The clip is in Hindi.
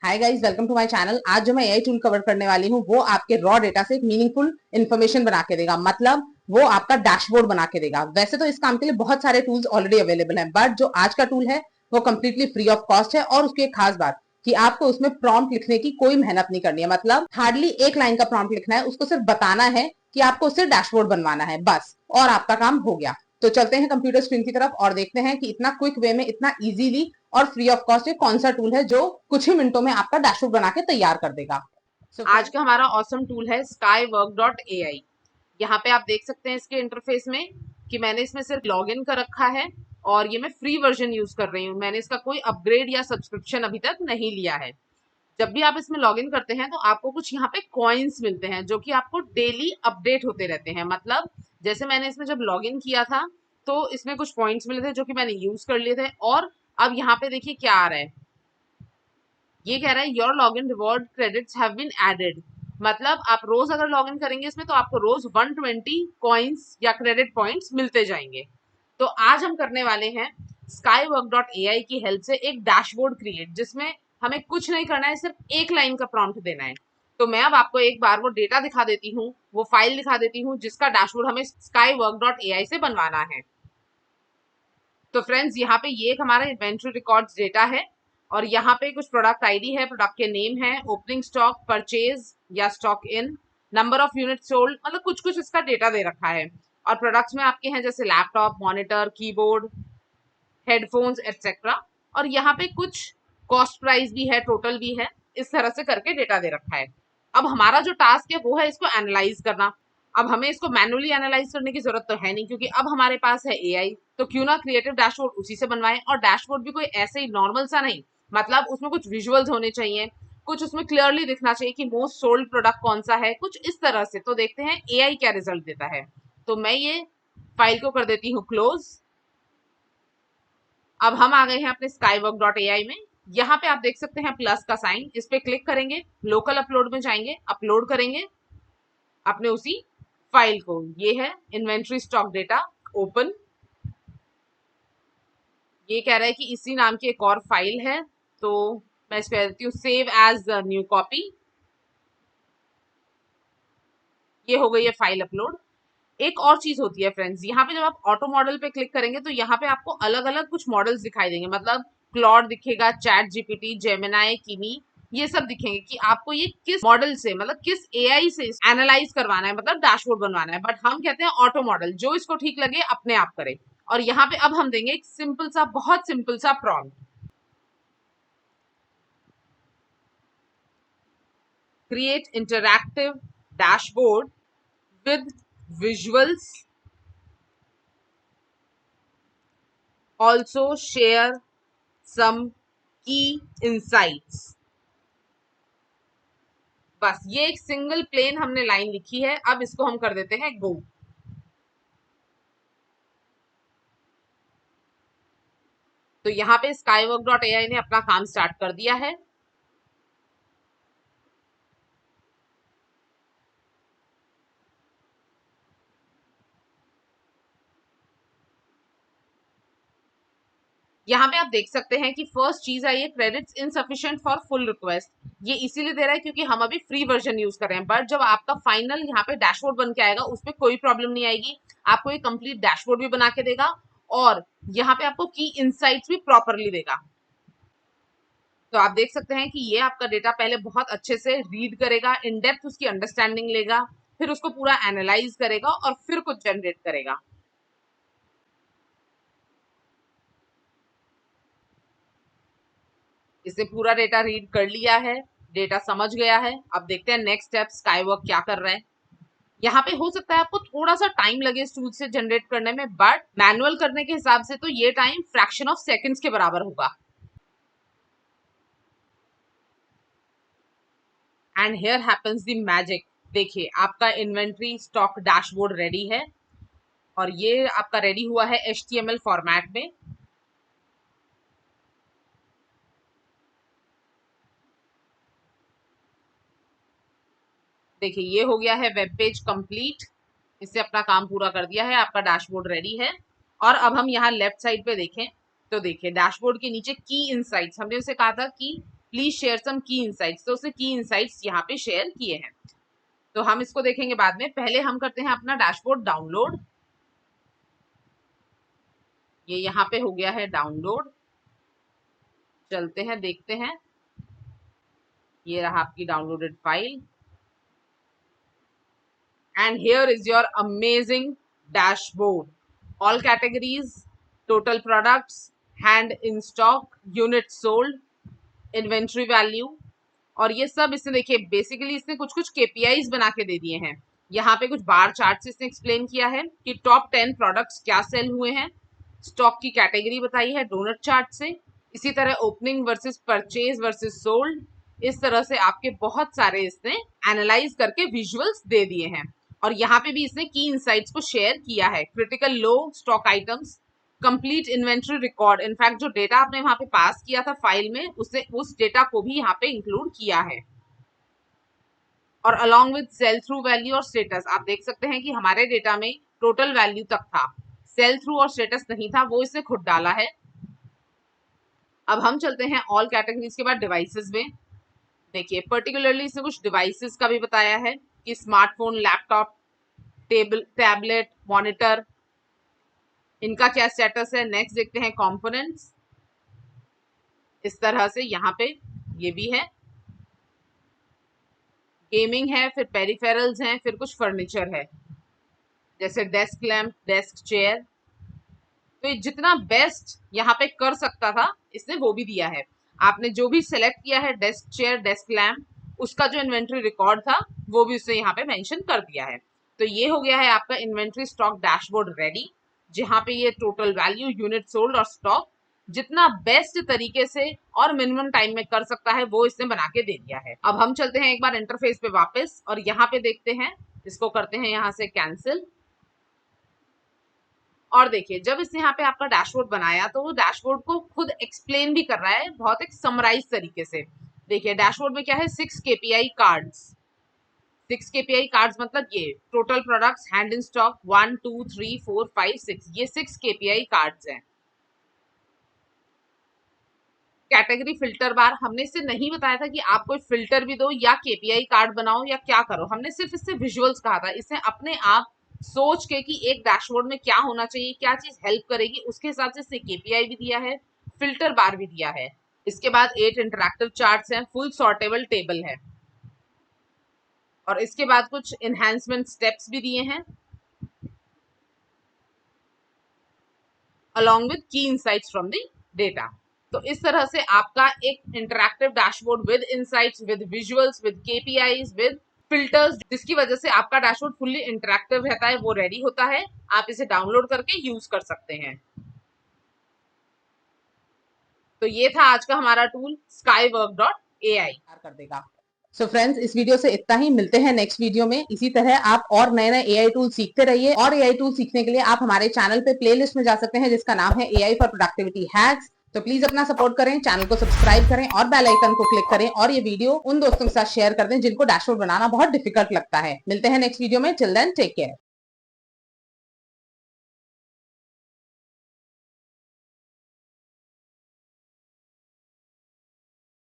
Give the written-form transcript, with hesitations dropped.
Hi guys, welcome to my channel. आज जो मैं एआई टूल कवर करने वाली हूँ वो आपके रॉ डेटा से एक मीनिंगफुल इन्फॉर्मेशन बना के देगा। मतलब वो आपका डैशबोर्ड बना के देगा। वैसे तो इस काम के लिए बहुत सारे टूल्स ऑलरेडी अवेलेबल हैं, बट जो आज का टूल है वो कम्प्लीटली फ्री ऑफ कॉस्ट है। और उसकी एक खास बात कि आपको उसमें प्रॉम्प्ट लिखने की कोई मेहनत नहीं करनी है। मतलब हार्डली एक लाइन का प्रॉम्प्ट लिखना है, उसको सिर्फ बताना है कि आपको उससे डैशबोर्ड बनवाना है, बस, और आपका काम हो गया। तो चलते हैं कंप्यूटर स्क्रीन की तरफ और देखते हैं कि इतना क्विक वे में, इतना इजीली और फ्री ऑफ कॉस्ट ये कौन सा टूल है जो कुछ ही मिनटों में आपका डैशबोर्ड बना के तैयार कर देगा। आज का हमारा ऑसम टूल है skywork.ai। यहाँ पे आप देख सकते हैं इसके इंटरफेस में कि मैंने इसमें सिर्फ लॉगिन कर रखा है और ये मैं फ्री वर्जन यूज कर रही हूँ। मैंने इसका कोई अपग्रेड या सब्सक्रिप्शन अभी तक नहीं लिया है। जब भी आप इसमें लॉगिन करते हैं तो आपको कुछ यहाँ पे कॉइन्स मिलते हैं जो कि आपको डेली अपडेट होते रहते हैं। मतलब जैसे मैंने इसमें जब लॉगिन किया था तो इसमें कुछ पॉइंट्स मिले थे जो कि मैंने यूज कर लिए थे। और अब यहाँ पे देखिए क्या आ रहा है, ये कह रहा है your login reward credits have been added. मतलब आप रोज अगर लॉगिन करेंगे इसमें तो आपको रोज 120 कॉइन्स या क्रेडिट पॉइंट्स मिलते जाएंगे। तो आज हम करने वाले हैं skywork.ai की हेल्प से एक डैशबोर्ड क्रिएट, जिसमें हमें कुछ नहीं करना है, सिर्फ एक लाइन का प्रॉम्प्ट देना है। तो मैं अब आपको एक बार वो डेटा दिखा देती हूँ, वो फाइल दिखा देती हूँ जिसका डैशबोर्ड हमें skywork.ai से बनवाना है। तो फ्रेंड्स, यहाँ पे ये एक हमारा इन्वेंट्री रिकॉर्ड्स डेटा है और यहाँ पे कुछ प्रोडक्ट आईडी है, प्रोडक्ट के नेम है, ओपनिंग स्टॉक, परचेज या stock in, number of unit sold, मतलब कुछ कुछ इसका डेटा दे रखा है। और प्रोडक्ट्स में आपके हैं जैसे laptop, monitor, keyboard, headphones etcetera. और यहाँ पे कुछ कॉस्ट प्राइस भी है, टोटल भी है। इस तरह से करके डेटा दे रखा है। अब हमारा जो टास्क है वो है इसको एनालाइज करना। अब हमें इसको मैनुअली एनालाइज करने की जरूरत तो है नहीं, क्योंकि अब हमारे पास है एआई। तो क्यों ना क्रिएटिव डैशबोर्ड उसी से बनवाएं। और डैशबोर्ड भी कोई ऐसे ही नॉर्मल सा नहीं, मतलब उसमें कुछ विजुअल्स होने चाहिए, कुछ उसमें क्लियरली दिखना चाहिए कि मोस्ट सोल्ड प्रोडक्ट कौन सा है, कुछ इस तरह से। तो देखते हैं एआई क्या रिजल्ट देता है। तो मैं ये फाइल को कर देती हूँ क्लोज। अब हम आ गए हैं अपने skywork.ai में। यहाँ पे आप देख सकते हैं प्लस का साइन, इस पे क्लिक करेंगे, लोकल अपलोड में जाएंगे, अपलोड करेंगे अपने उसी फाइल को। ये है इन्वेंट्री स्टॉक डेटा, ओपन। ये कह रहा है कि इसी नाम की एक और फाइल है, तो मैं इस पे देती हूँ सेव एज न्यू कॉपी। ये हो गई है फाइल अपलोड। एक और चीज होती है फ्रेंड्स, यहाँ पे जब आप ऑटो मॉडल पे क्लिक करेंगे तो यहाँ पे आपको अलग अलग कुछ मॉडल्स दिखाई देंगे। मतलब क्लॉड दिखेगा, चैट जीपीटी, जेमिनाई, किमी, ये सब दिखेंगे कि आपको ये किस मॉडल से, मतलब किस एआई से एनालाइज करवाना है, मतलब डैशबोर्ड बनवाना है। बट हम कहते हैं ऑटो मॉडल, जो इसको ठीक लगे अपने आप करे। और यहाँ पे अब हम देंगे एक सिंपल सा, बहुत सिंपल सा prompt, create interactive dashboard with visuals, also share some key insights। बस ये एक सिंगल प्लेन हमने लाइन लिखी है। अब इसको हम कर देते हैं गो। तो यहाँ पे skywork.ai ने अपना काम स्टार्ट कर दिया है। यहाँ पे आप देख सकते हैं कि फर्स्ट चीज है ये credits insufficient for full request. ये इसीलिए दे रहा है क्योंकि हम अभी फ्री वर्जन यूज कर रहे हैं। बट जब आपका फाइनल यहाँ पे डैशबोर्ड बन के आएगा उसमें कोई प्रॉब्लम नहीं आएगी। आपको ये कंप्लीट डैशबोर्ड भी बना के देगा और यहाँ पे आपको की इनसाइट्स भी प्रॉपरली देगा। तो आप देख सकते हैं कि ये आपका डेटा पहले बहुत अच्छे से रीड करेगा, इन डेप्थ उसकी अंडरस्टैंडिंग लेगा, फिर उसको पूरा एनालाइज करेगा और फिर कुछ जनरेट करेगा। इसने पूरा डेटा रीड कर लिया है, डेटा समझ गया है। अब देखते हैं नेक्स्ट स्टेप स्काईवर्क क्या कर रहा है। यहाँ पे हो सकता है आपको थोड़ा सा टाइम लगे इस टूल से जनरेट करने में, बट मैनुअल करने के हिसाब से तो ये टाइम फ्रैक्शन ऑफ सेकंड्स के बराबर होगा। And here happens the magic. देखिए आपका इन्वेंट्री स्टॉक डैशबोर्ड रेडी है और ये आपका रेडी हुआ है HTML फॉर्मेट में। देखिए ये हो गया है वेब पेज कंप्लीट। इससे अपना काम पूरा कर दिया है, आपका डैशबोर्ड रेडी है। और अब हम यहाँ लेफ्ट साइड पे देखें तो देखिए डैशबोर्ड के नीचे की इनसाइट्स, हमने उसे कहा था कि प्लीज शेयर सम की इनसाइट्स, तो उसने की इनसाइट्स यहाँ पे शेयर किए हैं। तो हम इसको देखेंगे बाद में, पहले हम करते हैं अपना डैशबोर्ड डाउनलोड। ये यहाँ पे हो गया है डाउनलोड, चलते हैं देखते हैं। ये रहा आपकी downloaded file and here is your amazing dashboard, all categories, total products, hand in stock, unit sold, inventory value, और ये सब इसने देखिए बेसिकली इसने कुछ कुछ केपीआईज बना के दे दिए हैं। यहाँ पे कुछ बार चार्ट से इसने एक्सप्लेन किया है कि टॉप 10 प्रोडक्ट्स क्या सेल हुए हैं, स्टॉक की कैटेगरी बताई है डोनट चार्ट से, इसी तरह opening versus purchase versus sold, इस तरह से आपके बहुत सारे इसने एनालाइज करके विजुअल्स दे दिए हैं। और यहाँ पे भी इसने की इनसाइट्स को शेयर किया है, critical low stock items, complete inventory record, in fact जो डेटा आपने वहां पे पास किया था फाइल में उसने उस डेटा को भी यहाँ पे इंक्लूड किया है। और along with sell through value और स्टेटस, आप देख सकते हैं कि हमारे डेटा में टोटल वैल्यू तक था, सेल थ्रू और स्टेटस नहीं था, वो इसने खुद डाला है। अब हम चलते हैं ऑल कैटेगरीज के बाद डिवाइसेस में। देखिए पर्टिकुलरली इसने कुछ डिवाइसेस का भी बताया है कि स्मार्टफोन, लैपटॉप, टैबलेट, मॉनिटर, इनका क्या स्टेटस है। नेक्स्ट देखते हैं कंपोनेंट्स, इस तरह से यहाँ पे ये भी है, गेमिंग है, फिर पेरिफेरल्स हैं, फिर कुछ फर्नीचर है जैसे डेस्क लैम्प, डेस्क चेयर। तो ये जितना बेस्ट यहाँ पे कर सकता था इसने वो भी दिया है। आपने जो भी सिलेक्ट किया है डेस्क चेयर, डेस्क लैम्प, उसका जो इन्वेंट्री रिकॉर्ड था वो भी उसने यहाँ पे मेंशन कर दिया है। तो ये हो गया है आपका इन्वेंट्री स्टॉक डैशबोर्ड रेडी, जहाँ पे ये टोटल वैल्यू, यूनिट सोल्ड और स्टॉक जितना बेस्ट तरीके से और मिनिमम टाइम में कर सकता है वो इसने बना के दे दिया है। अब हम चलते हैं एक बार इंटरफेस पे वापस और यहाँ पे देखते हैं, इसको करते हैं यहाँ से कैंसिल। और देखिए जब इसने यहाँ पे आपका डैशबोर्ड बनाया तो वो डैशबोर्ड को खुद एक्सप्लेन भी कर रहा है बहुत एक समराइज तरीके से। देखिए डैशबोर्ड में क्या है, 6 केपीआई कार्ड्स, 6 केपीआई कार्ड्स मतलब ये total products, hand in stock 1 2 3 4 5 6, ये 6 केपीआई कार्ड्स हैं। कैटेगरी फिल्टर बार, हमने इससे नहीं बताया था कि आप कोई फिल्टर भी दो या केपीआई कार्ड बनाओ या क्या करो, हमने सिर्फ इससे विजुअल्स कहा था। इसने अपने आप सोच के कि एक डैशबोर्ड में क्या होना चाहिए, क्या चीज हेल्प करेगी, उसके हिसाब से इसने केपीआई भी दिया है, फिल्टर बार भी दिया है। इसके बाद 8 इंटरैक्टिव चार्ट्स हैं, फुल सॉर्टेबल टेबल है, और इसके बाद कुछ इनहैंसमेंट स्टेप्स भी दिए हैं अलॉन्ग विद की इनसाइट्स फ्रॉम द डेटा। तो इस तरह से आपका एक interactive dashboard with insights, with visuals, with KPIs, with filters, जिसकी वजह से आपका डैशबोर्ड फुल्ली इंटरैक्टिव रहता है, वो रेडी होता है। आप इसे डाउनलोड करके यूज कर सकते हैं। तो ये था आज का हमारा टूल skywork.ai कर देगा। सो फ्रेंड्स, इस वीडियो से इतना ही, मिलते हैं नेक्स्ट वीडियो में। इसी तरह आप और नए नए एआई टूल सीखते रहिए, और एआई टूल सीखने के लिए आप हमारे चैनल पे प्लेलिस्ट में जा सकते हैं जिसका नाम है एआई फॉर प्रोडक्टिविटी हैक्स। तो प्लीज अपना सपोर्ट करें, चैनल को सब्सक्राइब करें और बेल आइकन को क्लिक करें, और ये वीडियो उन दोस्तों के साथ शेयर कर दें जिनको डैशबोर्ड बनाना बहुत डिफिकल्ट लगता है। मिलते हैं नेक्स्ट वीडियो में, टिल देन टेक केयर।